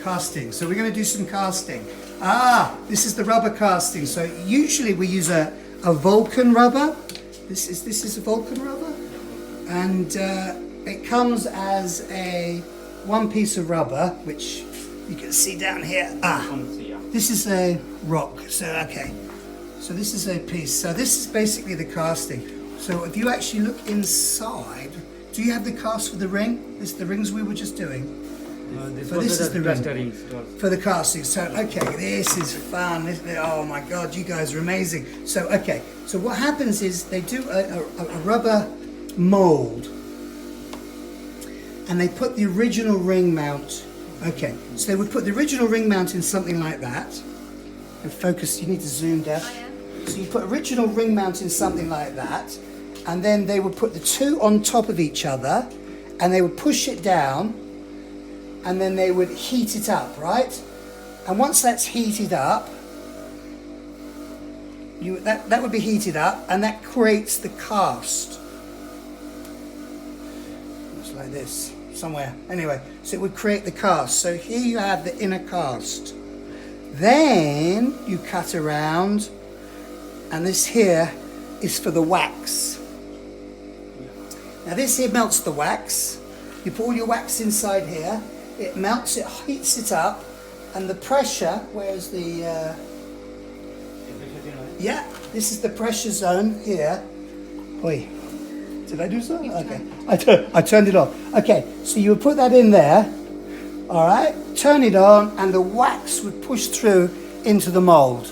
casting. So we're going to do some casting. This is the rubber casting. So usually we use a Vulcan rubber. This is a Vulcan rubber, and it comes as a one piece of rubber, which you can see down here. This is a rock. So okay, so this is a piece. So this is basically the casting. So if you actually look inside, do you have the cast for the ring? This the rings we were just doing. This is the ring for the casting. So okay, this is fun. Oh my God, you guys are amazing. So okay, so what happens is they do a rubber mold, and they put the original ring mount. Okay, so they would put the original ring mount in something like that. And focus. You need to zoom down. So you put original ring mount in something like that, and then they would put the two on top of each other, and they would push it down. And then they would heat it up, right? And once that's heated up, that would be heated up, and that creates the cast. It's like this, somewhere. Anyway, so it would create the cast. So here you have the inner cast. Then you cut around, and this here is for the wax. Now this here melts the wax. You put all your wax inside here. It melts it, heats it up, and the pressure, where's the, this is the pressure zone here. Oi, did I do so? Okay, I turned it off. Okay, so you would put that in there, all right, turn it on, and the wax would push through into the mold.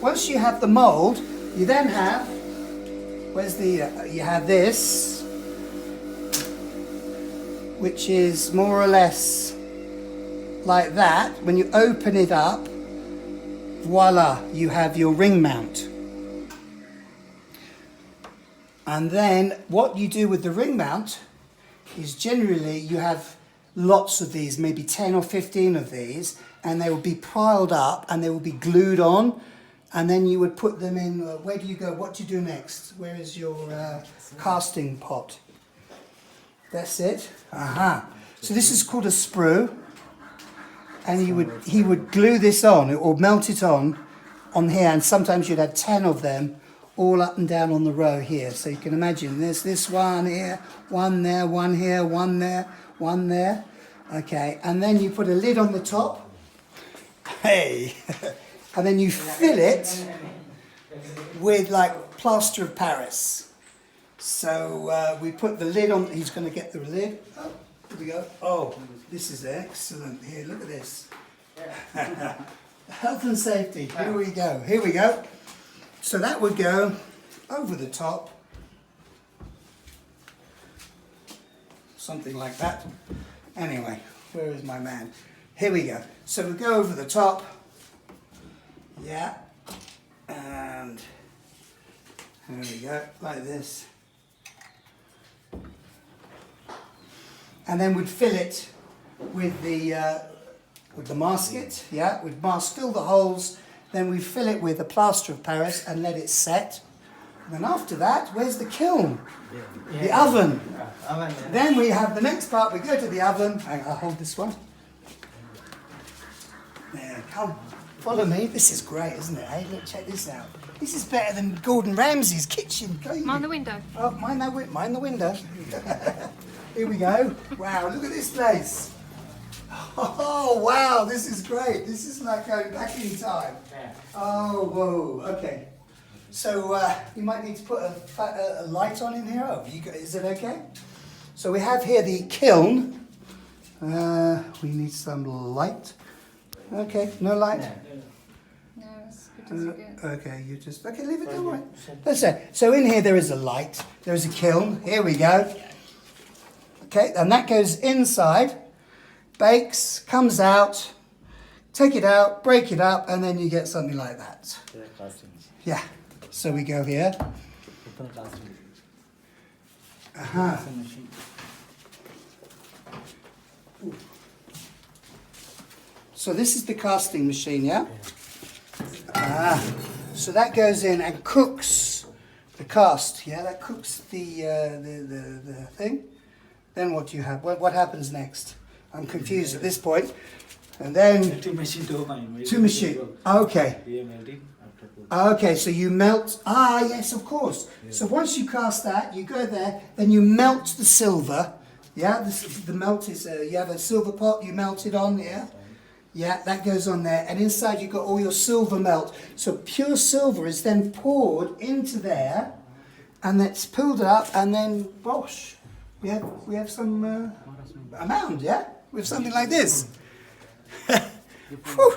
Once you have the mold, you then have, you have this, which is more or less like that. When you open it up, voila, you have your ring mount. And then what you do with the ring mount is generally you have lots of these, maybe 10 or 15 of these, and they will be piled up and they will be glued on, and then you would put them in, where do you go? What do you do next? Where is your casting pot? That's it. So this is called a sprue, and he would glue this on or melt it on here, and sometimes you'd have 10 of them all up and down on the row here. So you can imagine there's this one here, one there, one here, one there, one there. Okay, and then you put a lid on the top. Hey, and then you fill it with like plaster of Paris. So we put the lid on. He's going to get the lid. Oh, here we go. Oh, this is excellent. Here, look at this. Health and safety. Here we go. Here we go. So that would go over the top. Something like that. Anyway, where is my man? Here we go. So we go over the top. Yeah. And there we go, like this. And then we'd fill it with the masket, we'd fill the holes, then we'd fill it with a plaster of Paris and let it set. And then after that, where's the kiln? The oven. Then we have the next part, we go to the oven. I'll hold this one. There, come, follow me. This is great, isn't it? Hey, look, check this out. This is better than Gordon Ramsay's kitchen. Mind the window. Oh, mind the window. Here we go. Wow, look at this place. Oh, wow, this is great. This is like going back in time. Oh, whoa, okay. So you might need to put a light on in here. Oh, is it okay? So we have here the kiln. We need some light. Okay, no light? No, it's good as you get. Okay, leave it there, right? That's it. So in here there is a light. There is a kiln. Here we go. Okay, and that goes inside, bakes, comes out, take it out, break it up, and then you get something like that. Yeah, so we go here. So this is the casting machine, yeah? So that goes in and cooks the cast, yeah? That cooks the thing. Then what do you have? What happens next? I'm confused at this point. And then Melting machine to mine. to machine. Okay. Yeah, melting after put. Okay, so you melt. Ah, yes, of course. So once you cast that, you go there, then you melt the silver. Yeah, the melt is, you have a silver pot you melt it on, yeah? Yeah, that goes on there. And inside you've got all your silver melt. So pure silver is then poured into there, and that's pulled up, and then, bosh, we have some, a mound, yeah? We have something like this. Whew.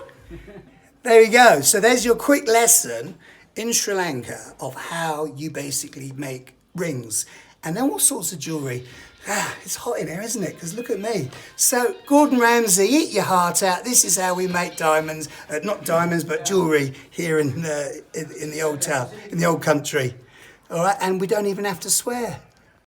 There you go. So there's your quick lesson in Sri Lanka of how you basically make rings. And then all sorts of jewellery. Ah, it's hot in here, isn't it? Because look at me. So, Gordon Ramsay, eat your heart out. This is how we make diamonds. Not diamonds, but jewellery here in the old town, in the old country. All right? And we don't even have to swear.